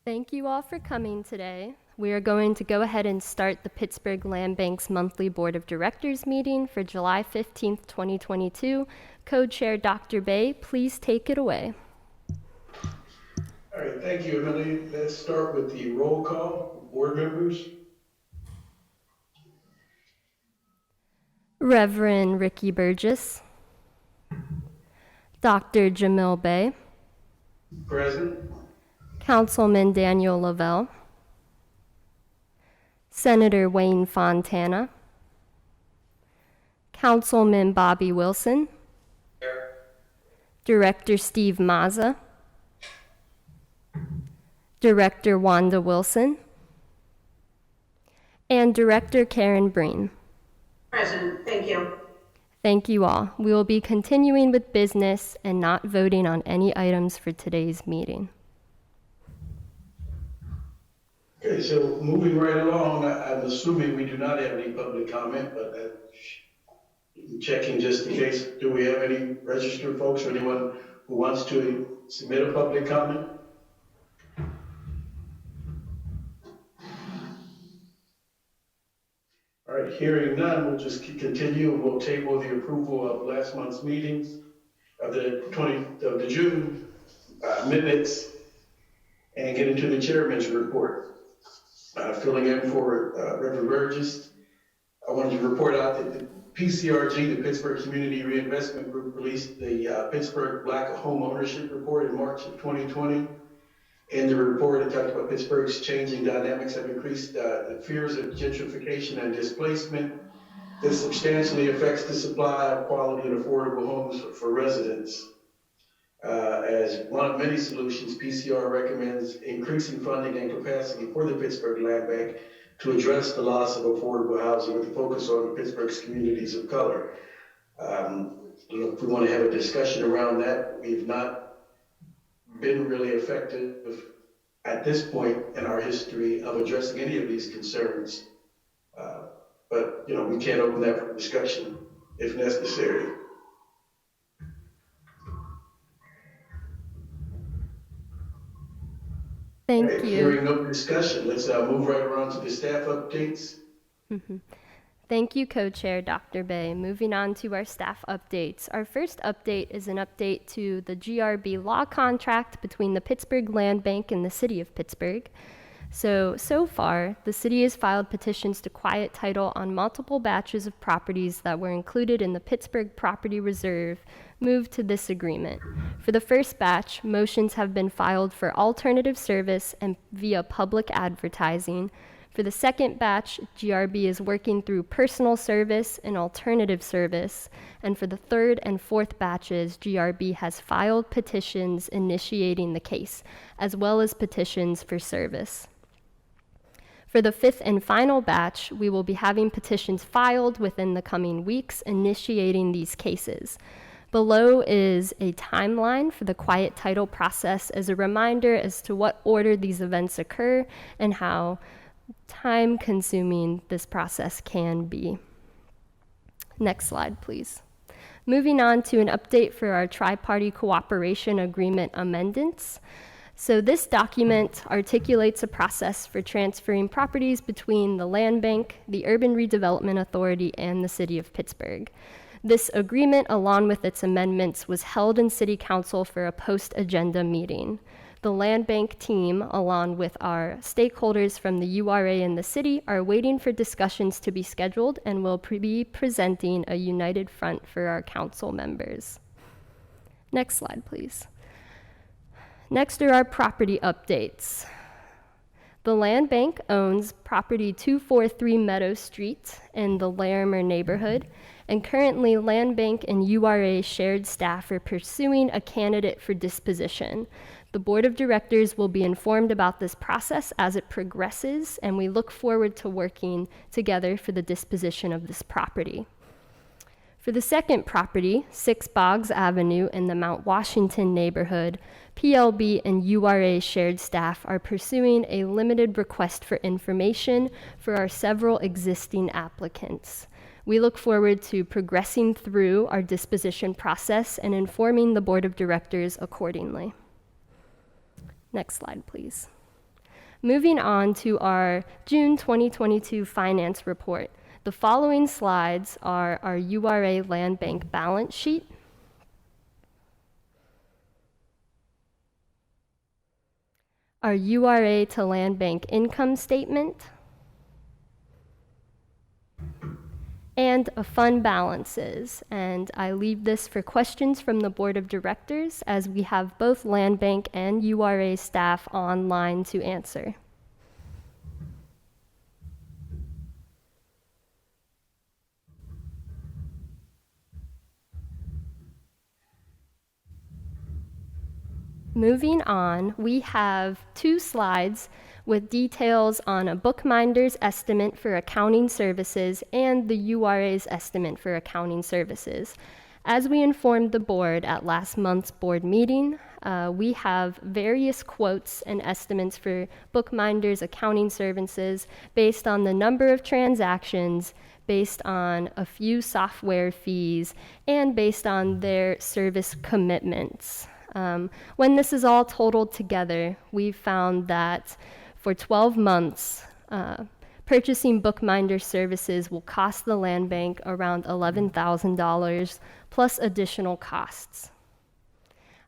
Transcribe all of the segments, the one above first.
Thank you all for coming today. We are going to go ahead and start the Pittsburgh Land Bank's monthly Board of Directors meeting for July 15th, 2022. Co-Chair Dr. Bay, please take it away. All right, thank you, Emily. Let's start with the roll call. Board members. Reverend Ricky Burgess, Dr. Jamil Bay, Present. Councilman Daniel Lavelle, Senator Wayne Fontana, Councilman Bobby Wilson, Here. Director Steve Mazza, Director Wanda Wilson, and Director Karen Breen. Present. Thank you. Thank you all. We will be continuing with business and not voting on any items for today's meeting. Okay, so moving right along, I'm assuming we do not have any public comment, but checking just in case. Do we have any registered folks or anyone who wants to submit a public comment? All right, hearing none, we'll just continue. We'll table the approval of last month's meetings of the June minutes and get into the chairman's report. Filling in for Reverend Burgess, I wanted to report out that the PCRG, the Pittsburgh Community Reinvestment Group, released the Pittsburgh Black Home Ownership Report in March of 2020. In the report, it talked about Pittsburgh's changing dynamics have increased the fears of gentrification and displacement. This substantially affects the supply of quality and affordable homes for residents. As one of many solutions, PCR recommends increasing funding and capacity for the Pittsburgh Land Bank to address the loss of affordable housing with a focus on Pittsburgh's communities of color. If we want to have a discussion around that, we've not been really effective at this point in our history of addressing any of these concerns. But we can open that for discussion if necessary. Thank right, you. Hearing no discussion, let's move right around to the staff updates. Thank you, Co-Chair Dr. Bay. Moving on to our staff updates. Our first update is an update to the GRB law contract between the Pittsburgh Land Bank and the City of Pittsburgh. So far, the city has filed petitions to quiet title on multiple batches of properties that were included in the Pittsburgh Property Reserve moved to this agreement. For the first batch, motions have been filed for alternative service and via public advertising. For the second batch, GRB is working through personal service and alternative service. And for the third and fourth batches, GRB has filed petitions initiating the case, as well as petitions for service. For the fifth and final batch, we will be having petitions filed within the coming weeks initiating these cases. Below is a timeline for the quiet title process as a reminder as to what order these events occur and how time-consuming this process can be. Next slide, please. Moving on to an update for our tri-party cooperation agreement amendments. So this document articulates a process for transferring properties between the Land Bank, the Urban Redevelopment Authority, and the City of Pittsburgh. This agreement, along with its amendments, was held in City Council for a post-agenda meeting. The Land Bank team, along with our stakeholders from the URA and the city, are waiting for discussions to be scheduled and will be presenting a united front for our council members. Next slide, please. Next are our property updates. The Land Bank owns property 243 Meadow Street in the Larimer neighborhood, and currently Land Bank and URA shared staff are pursuing a candidate for disposition. The Board of Directors will be informed about this process as it progresses, and we look forward to working together for the disposition of this property. For the second property, 6 Boggs Avenue in the Mount Washington neighborhood, PLB and URA shared staff are pursuing a limited request for information for our several existing applicants. We look forward to progressing through our disposition process and informing the Board of Directors accordingly. Next slide, please. Moving on to our June 2022 finance report. The following slides are our URA Land Bank balance sheet, our URA to Land Bank income statement, and a fund balances. And I leave this for questions from the board of directors, as we have both Land Bank and URA staff online to answer. Moving on, we have 2 slides with details on a bookminder's estimate for accounting services and the URA's estimate for accounting services. As we informed the board at last month's board meeting, we have various quotes and estimates for bookminder's accounting services based on the number of transactions, based on a few software fees, and based on their service commitments. When this is all totaled together, we've found that for 12 months, purchasing bookminder services will cost the land bank around $11,000 plus additional costs.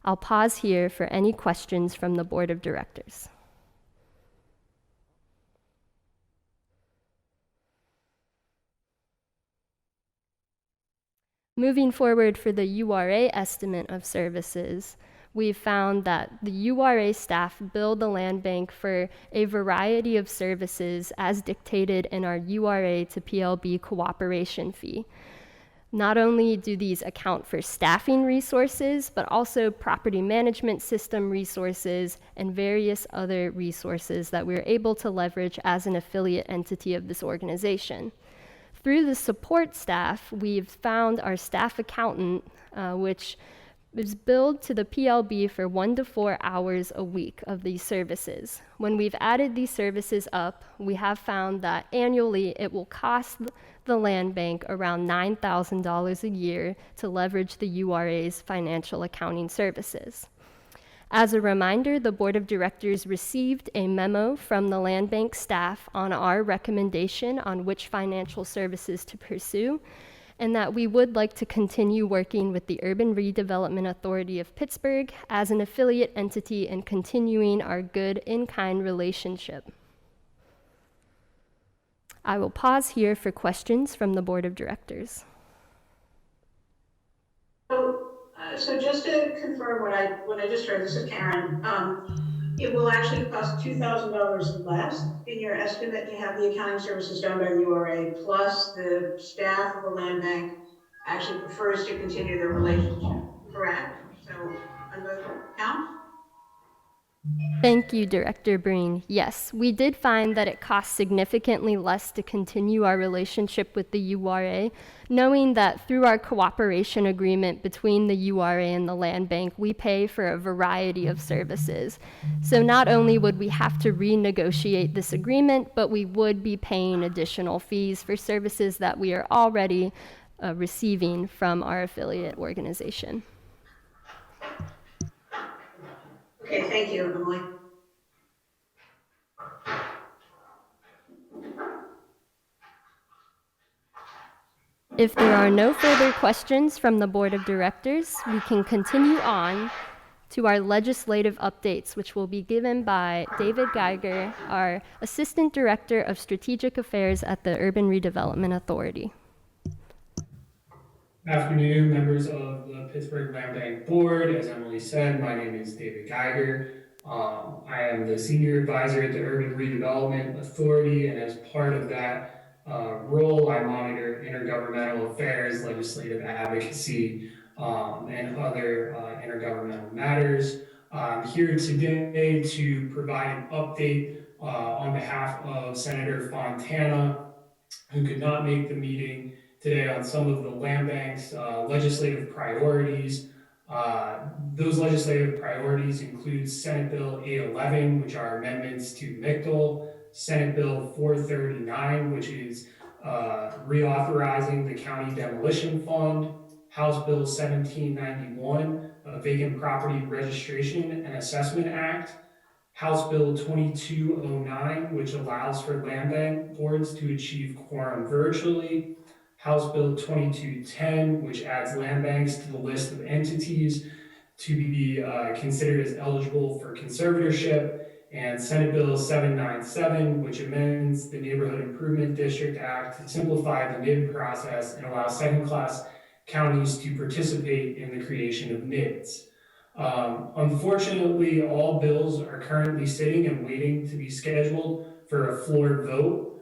I'll pause here for any questions from the board of directors. Moving forward for the URA estimate of services, we've found that the URA staff bill the land bank for a variety of services as dictated in our URA to PLB cooperation fee. Not only do these account for staffing resources, but also property management system resources and various other resources that we're able to leverage as an affiliate entity of this organization. Through the support staff, we've found our staff accountant, which is billed to the PLB for 1 to 4 hours a week of these services. When we've added these services up, we have found that annually it will cost the land bank around $9,000 a year to leverage the URA's financial accounting services. As a reminder, the board of directors received a memo from the land bank staff on our recommendation on which financial services to pursue, and that we would like to continue working with the Urban Redevelopment Authority of Pittsburgh as an affiliate entity and continuing our good in-kind relationship. I will pause here for questions from the board of directors. So just to confirm what I just heard, this is Karen. It will actually cost $2,000 less in your estimate to have the accounting services done by the URA, plus the staff of the land bank actually prefers to continue their relationship, correct? So on both counts? Thank you, Director Breen. Yes, we did find that it costs significantly less to continue our relationship with the URA, knowing that through our cooperation agreement between the URA and the land bank, we pay for a variety of services. So not only would we have to renegotiate this agreement, but we would be paying additional fees for services that we are already receiving from our affiliate organization. Okay, thank you, Emily. If there are no further questions from the board of directors, we can continue on to our legislative updates, which will be given by David Geiger, our Assistant Director of Strategic Affairs at the Urban Redevelopment Authority. Afternoon, members of the Pittsburgh Land Bank Board. As Emily said, my name is David Geiger. I am the Senior Advisor at the Urban Redevelopment Authority, and as part of that role, I monitor intergovernmental affairs, legislative advocacy, and other intergovernmental matters. I'm here today to provide an update on behalf of Senator Fontana, who could not make the meeting today, on some of the land bank's legislative priorities. Those legislative priorities include Senate Bill 811, which are amendments to MICDL, Senate Bill 439, which is reauthorizing the County Demolition Fund, House Bill 1791, Vacant Property Registration and Assessment Act, House Bill 2209, which allows for land bank boards to achieve quorum virtually, House Bill 2210, which adds land banks to the list of entities to be considered as eligible for conservatorship, and Senate Bill 797, which amends the Neighborhood Improvement District Act to simplify the NID process and allow second-class counties to participate in the creation of NIDs. Unfortunately, all bills are currently sitting and waiting to be scheduled for a floor vote.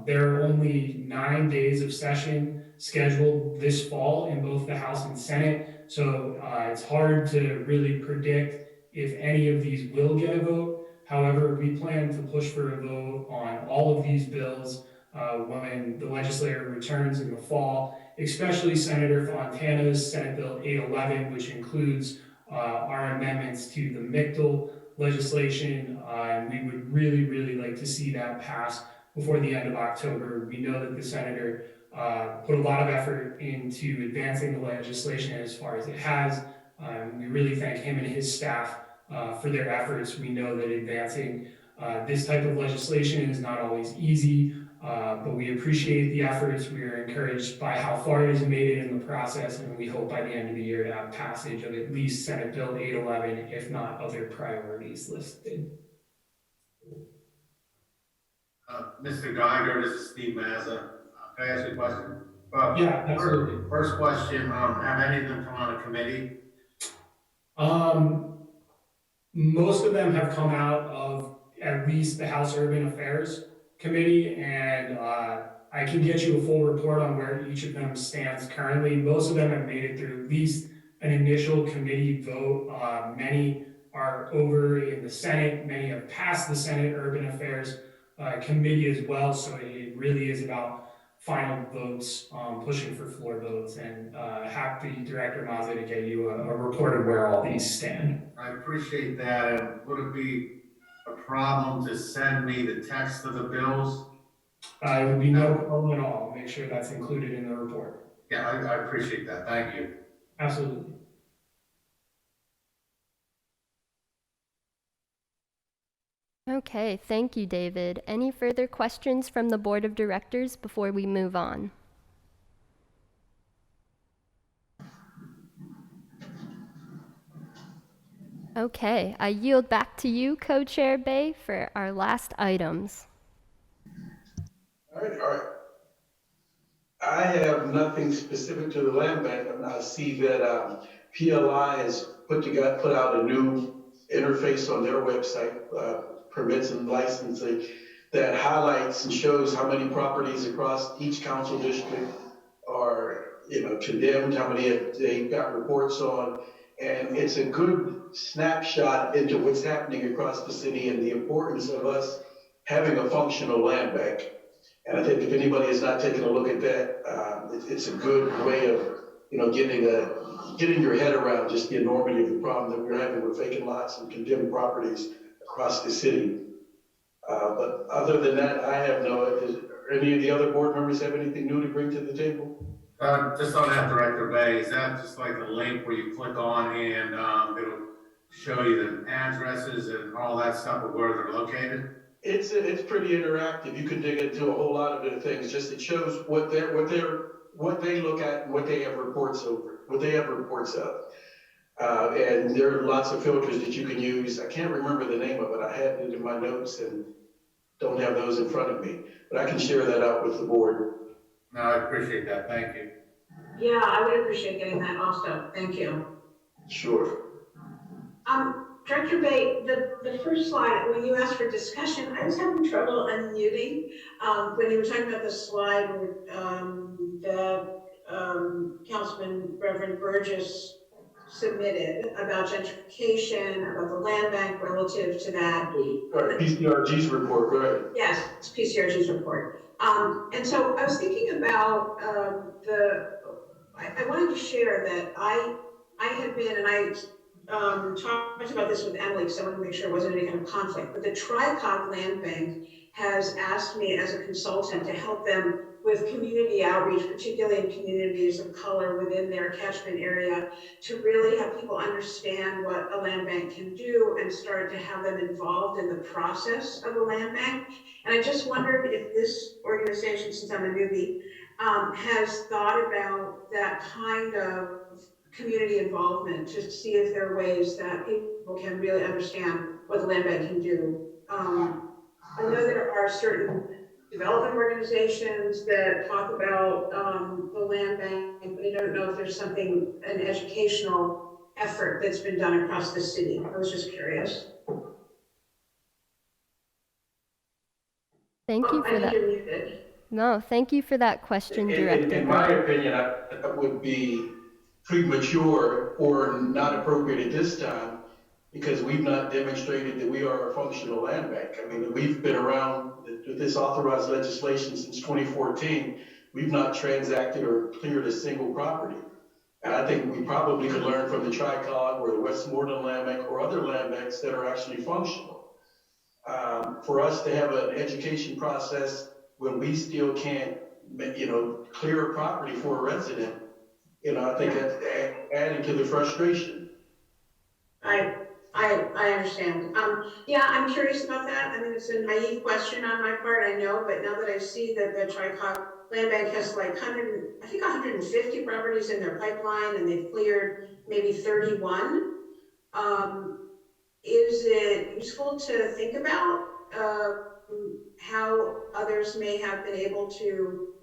There are only 9 days of session scheduled this fall in both the House and Senate, so it's hard to really predict if any of these will get a vote. However, we plan to push for a vote on all of these bills when the legislature returns in the fall, especially Senator Fontana's Senate Bill 811, which includes our amendments to the MICTL legislation, and we would really, really like to see that pass before the end of October. We know that the senator put a lot of effort into advancing the legislation as far as it has. We really thank him and his staff for their efforts. We know that advancing this type of legislation is not always easy, but we appreciate the efforts. We are encouraged by how far it has made it in the process, and we hope by the end of the year to have passage of at least Senate Bill 811, if not other priorities listed. Mr. Geiger, this is Steve Mazza. Can I ask you a question? Yeah, absolutely. First question, have any of them come on a committee? Most of them have come out of at least the House Urban Affairs Committee, and I can get you a full report on where each of them stands currently. Most of them have made it through at least an initial committee vote. Many are over in the Senate. Many have passed the Senate Urban Affairs Committee as well, so it really is about final votes, pushing for floor votes, and happy, Director Mazza, to get you a report of where all these stand. I appreciate that. And would it be a problem to send me the text of the bills? It would be no problem at all. I'll make sure that's included in the report. Yeah, I appreciate that. Thank you. Absolutely. Okay, thank you, David. Any further questions from the Board of Directors before we move on? Okay, I yield back to you, Co-Chair Bay, for our last items. All right. I have nothing specific to the land bank. I see that PLI has put out a new interface on their website, permits and licensing, that highlights and shows how many properties across each council district are, condemned, how many they got reports on, and it's a good snapshot into what's happening across the city and the importance of us having a functional land bank. And I think if anybody has not taken a look at that, it's a good way of, getting your head around just the enormity of the problem that we're having with vacant lots and condemned properties across the city. But other than that, I have any of the other board members have anything new to bring to the table? Just on that, Director Bay, is that just like a link where you click on and it'll show you the addresses and all that stuff of where they're located? It's pretty interactive. You can dig into a whole lot of different things. Just it shows what they look at and what they have reports of. And there are lots of filters that you can use. I can't remember the name of it. I had it in my notes and don't have those in front of me, but I can share that out with the board. No, I appreciate that. Thank you. Yeah, I would appreciate getting that also. Thank you. Sure. Director Bay, the first slide, when you asked for discussion, I was having trouble unmuting. When you were talking about the slide that Councilman Reverend Burgess submitted about gentrification, about the land bank relative to that. Right, PCRG's report, right? Yes, it's PCRG's report. And so I was thinking about I wanted to share that I had been, and I talked talked about this with Emily, because I wanted to make sure there wasn't any kind of conflict, but the Tricog Land Bank has asked me as a consultant to help them with community outreach, particularly in communities of color within their catchment area, to really have people understand what a land bank can do and start to have them involved in the process of a land bank. And I just wondered if this organization, since I'm a newbie, has thought about that kind of community involvement to see if there are ways that people can really understand what the land bank can do. I know there are certain development organizations that talk about the land bank, but I don't know if there's something, an educational effort that's been done across the city. I was just curious. Thank you I for think that. you're muted. No, thank you for that question, Director. In my opinion, that would be premature or not appropriate at this time, because we've not demonstrated that we are a functional land bank. I mean, we've been around with this authorized legislation since 2014. We've not transacted or cleared a single property. And I think we probably could learn from the Tricog or the Westmoreland Land Bank or other land banks that are actually functional. For us to have an education process when we still can't, clear a property for a resident, I think that's adding to the frustration. I understand. Yeah, I'm curious about that. I mean, it's a naive question on my part, I know, but now that I see that the Tricog Land Bank has like 150 properties in their pipeline, and they've cleared maybe 31. Is it useful to think about how others may have been able to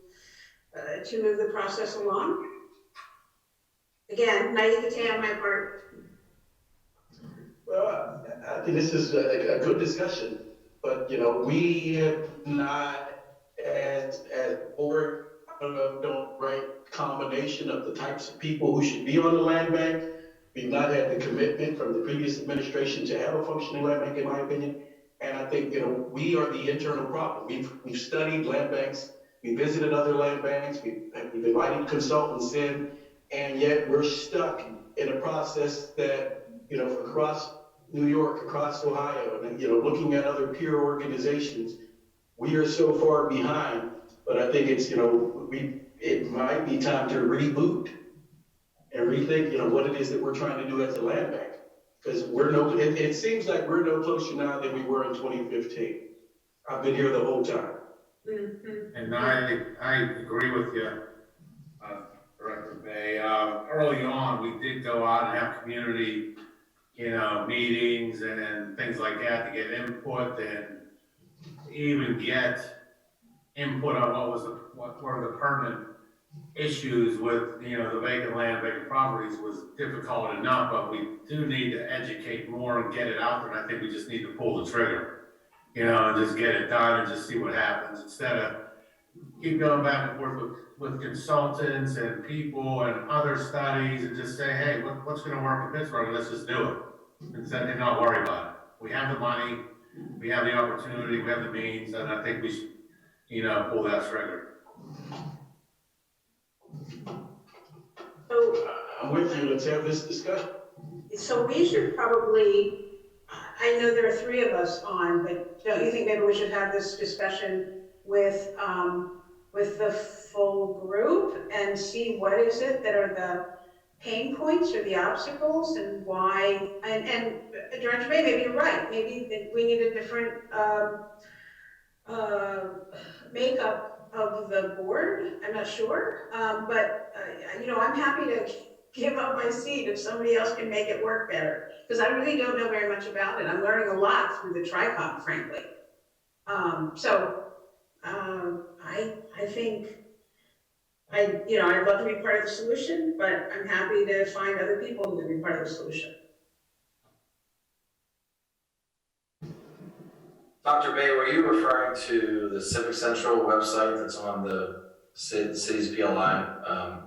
move the process along? Again, naivete on my part. Well, I think this is a good discussion, but we have not, as board, don't right combination of the types of people who should be on the land bank. We've not had the commitment from the previous administration to have a functioning land bank, in my opinion. And I think we are the internal problem. We've studied land banks, we visited other land banks, we've invited consultants in, and yet we're stuck in a process that across New York, across Ohio, and looking at other peer organizations, we are so far behind. But I think it's it might be time to reboot and rethink what it is that we're trying to do as a land bank, because it seems like we're no closer now than we were in 2015. I've been here the whole time. Mm-hmm. And I agree with you, Director Bay. Early on, we did go out and have community meetings and things like that to get input and even get input on what were the permanent issues with the vacant land, vacant properties was difficult enough, but we do need to educate more and get it out there. And I think we just need to pull the trigger, and just get it done and just see what happens instead of keep going back and forth with consultants and people and other studies and just say, hey, what's going to work in Pittsburgh? Let's just do it. Instead of not worry about it. We have the money, we have the opportunity, we have the means, and I think we should, pull that trigger. So I'm with you. Let's have this discussion. So we should probably, I know there are 3 of us on, but don't you think maybe we should have this discussion with the full group and see what is it that are the pain points or the obstacles and why, and Director May, maybe you're right. Maybe we need a different makeup of the board. I'm not sure, but I'm happy to give up my seat if somebody else can make it work better, because I really don't know very much about it. I'm learning a lot through the Tricog, frankly. I think I'd love to be part of the solution, but I'm happy to find other people who can be part of the solution. Dr. Bay, were you referring to the Civic Central website that's on the city's PLI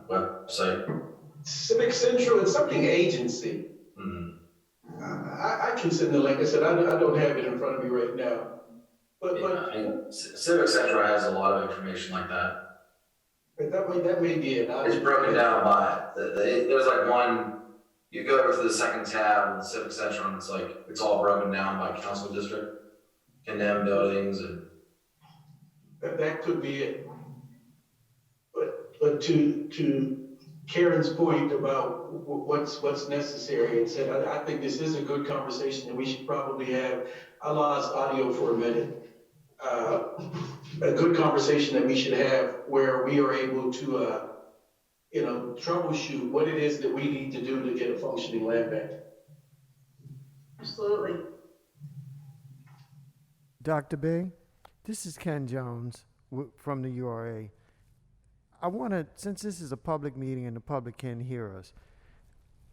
website? Civic Central, it's something agency. Mm-hmm. I can send the link. I said I don't have it in front of me right now. But I mean, Civic Central has a lot of information like that. But that may be it. It's broken down by there's like one You go over to the second tab in the Civic Center, and it's like, it's all broken down by council district, condemned buildings, and That could be it. But to Karen's point about what's necessary, and said, I think this is a good conversation that we should probably have. I lost audio for a minute. A good conversation that we should have where we are able to, troubleshoot what it is that we need to do to get a functioning land bank. Absolutely. Dr. Bay, this is Ken Jones from the URA. I want to, since this is a public meeting and the public can hear us,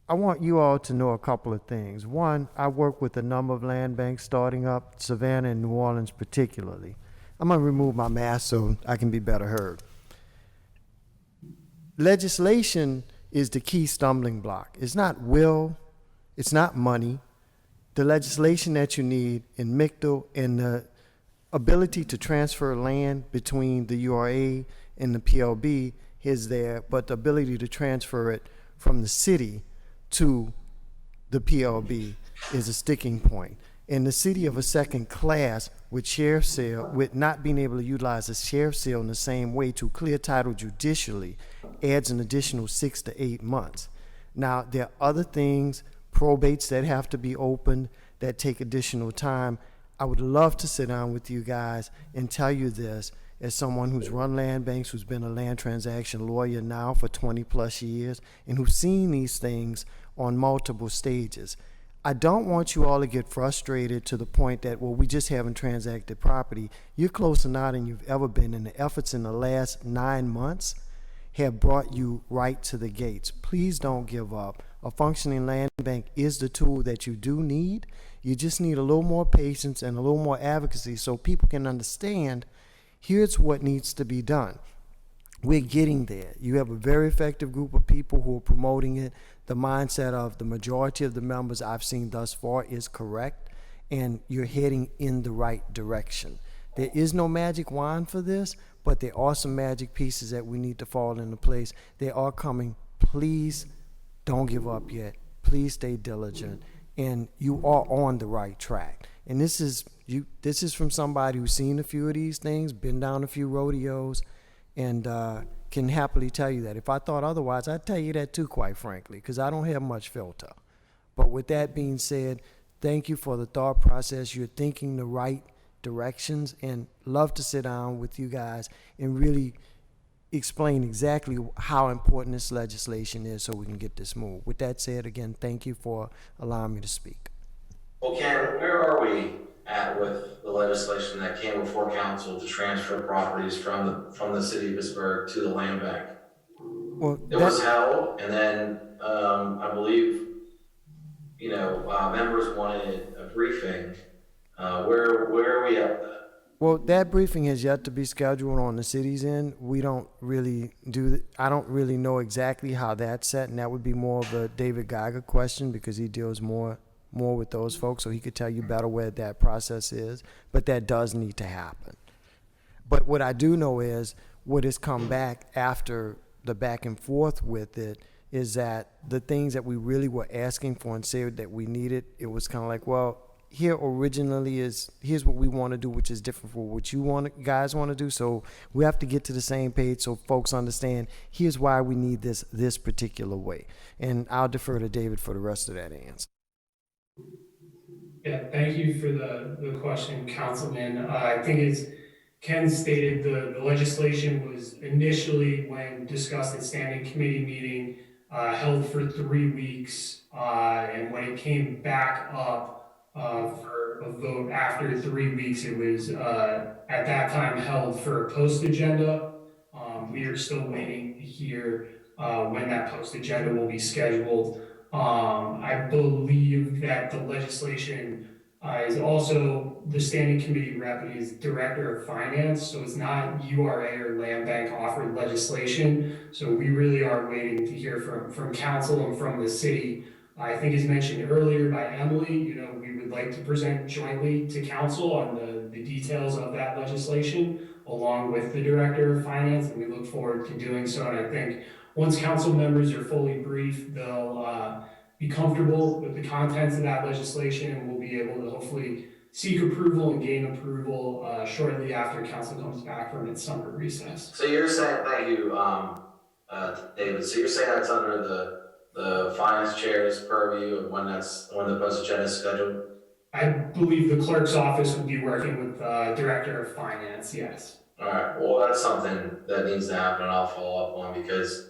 I want you all to know a couple of things. One, I work with a number of land banks starting up, Savannah and New Orleans particularly. I'm going to remove my mask so I can be better heard. Legislation is the key stumbling block. It's not will, it's not money. The legislation that you need in MICTL and the ability to transfer land between the URA and the PLB is there, but the ability to transfer it from the city to the PLB is a sticking point. In the city of a second class with sheriff sale, with not being able to utilize the sheriff sale in the same way to clear title judicially, adds an additional 6 to 8 months. Now, there are other things, probates that have to be opened that take additional time. I would love to sit down with you guys and tell you this as someone who's run land banks, who's been a land transaction lawyer now for 20 plus years, and who's seen these things on multiple stages. I don't want you all to get frustrated to the point that, well, we just haven't transacted property. You're closer now than you've ever been, and the efforts in the last 9 months have brought you right to the gates. Please don't give up. A functioning land bank is the tool that you do need. You just need a little more patience and a little more advocacy so people can understand here's what needs to be done. We're getting there. You have a very effective group of people who are promoting it. The mindset of the majority of the members I've seen thus far is correct, and you're heading in the right direction. There is no magic wand for this, but there are some magic pieces that we need to fall into place. They are coming. Please don't give up yet. Please stay diligent, and you are on the right track. And this is from somebody who's seen a few of these things, been down a few rodeos, and can happily tell you that. If I thought otherwise, I'd tell you that too, quite frankly, because I don't have much filter. But with that being said, thank you for the thought process. You're thinking the right directions, and love to sit down with you guys and really explain exactly how important this legislation is so we can get this moved. With that said, again, thank you for allowing me to speak. well, Karen, where are we at with the legislation that came before council to transfer properties from the city of Pittsburgh to the land bank? Well, It was held, and then I believe members wanted a briefing. Where are we at with that? Well, that briefing has yet to be scheduled on the city's end. We don't really I don't really know exactly how that's set, and that would be more of a David Geiger question because he deals more with those folks, so he could tell you better where that process is. But that does need to happen. But what I do know is what has come back after the back and forth with it is that the things that we really were asking for and said that we needed, it was kind of like, well, here originally here's what we want to do, which is different from what you guys want to do. So we have to get to the same page so folks understand here's why we need this particular way. And I'll defer to David for the rest of that answer. Yeah, thank you for the question, Councilman. I think as Ken stated, the legislation was initially, when discussed at standing committee meeting, held for 3 weeks. And when it came back up for a vote after 3 weeks, it was at that time held for a post agenda. We are still waiting to hear when that post agenda will be scheduled. I believe that the legislation is also the standing committee rep is director of finance, so it's not URA or land bank offered legislation. So we really are waiting to hear from council and from the city. I think as mentioned earlier by Emily, we would like to present jointly to council on the details of that legislation along with the director of finance, and we look forward to doing so. And I think once council members are fully briefed, they'll be comfortable with the contents of that legislation, and we'll be able to hopefully seek approval and gain approval shortly after council comes back from its summer recess. So you're saying, thank you, David. So you're saying that's under the finance chair's purview of when the post agenda is scheduled? I believe the clerk's office would be working with the director of finance, yes. All right, well, that's something that needs to happen and I'll follow up on because,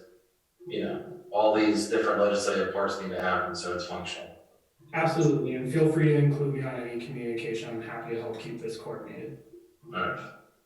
all these different legislative parts need to happen so it's functional. Absolutely, and feel free to include me on any communication. I'm happy to help keep this coordinated. All right.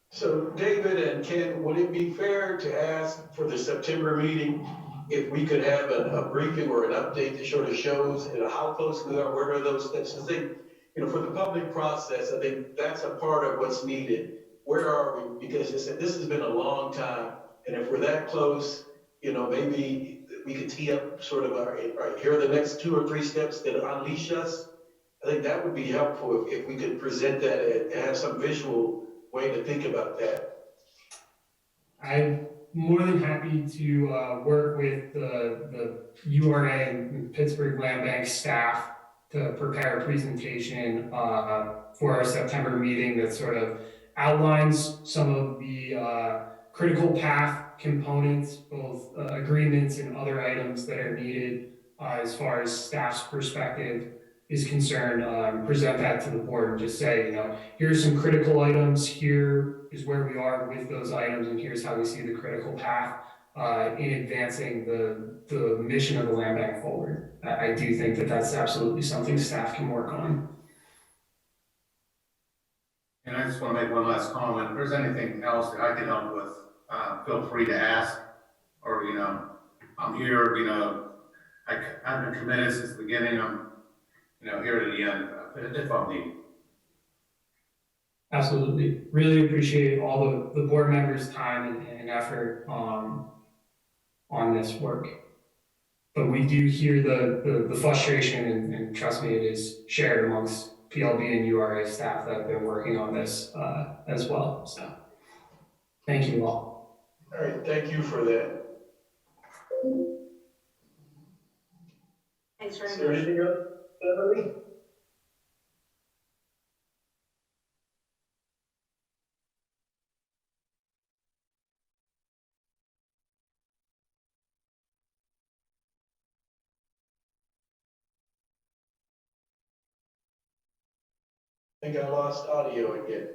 So David and Ken, would it be fair to ask for the September meeting if we could have a briefing or an update that sort of shows how close we are, what are those steps? I think, for the public process, I think that's a part of what's needed. Where are we? Because this has been a long time, and if we're that close, maybe we could tee up sort of all right, here are the next 2 or 3 steps that unleash us. I think that would be helpful if we could present that and have some visual way to think about that. I'm more than happy to work with the URA and Pittsburgh Land Bank staff to prepare a presentation for our September meeting that sort of outlines some of the critical path components, both agreements and other items that are needed as far as staff's perspective is concerned. Present that to the board and just say, here's some critical items, here is where we are with those items, and here's how we see the critical path in advancing the mission of the land bank forward. I do think that that's absolutely something staff can work on. And I just want to make one last comment. If there's anything else that I can help with, feel free to ask, or, I'm here, I've been committed since the beginning. I'm, here to the end, if I'm needed. Absolutely. Really appreciate all the board members' time and effort on this work. But we do hear the frustration, and trust me, it is shared amongst PLB and URA staff that have been working on this as well. So thank you all. All right, thank you for that. Thanks very Is much. there anything else, Emily? I think I lost audio again.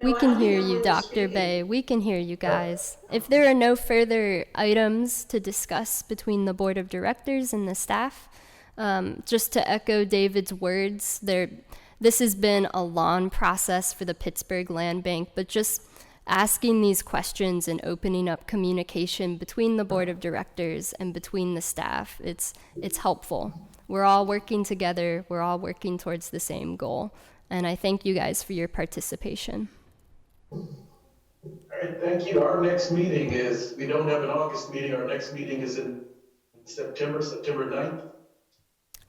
We can hear you, Dr. Bay. We can hear you guys. If there are no further items to discuss between the board of directors and the staff, just to echo David's words, this has been a long process for the Pittsburgh Land Bank, but just asking these questions and opening up communication between the board of directors and between the staff, it's helpful. We're all working together. We're all working towards the same goal. And I thank you guys for your participation. All right, thank you. Our next meeting we don't have an August meeting. Our next meeting is in September 9th.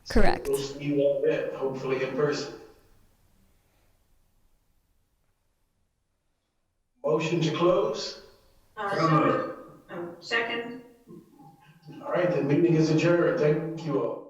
Correct. So we'll see you all then, hopefully in person. Motion to close? Second. All right, the meeting is adjourned. Thank you all.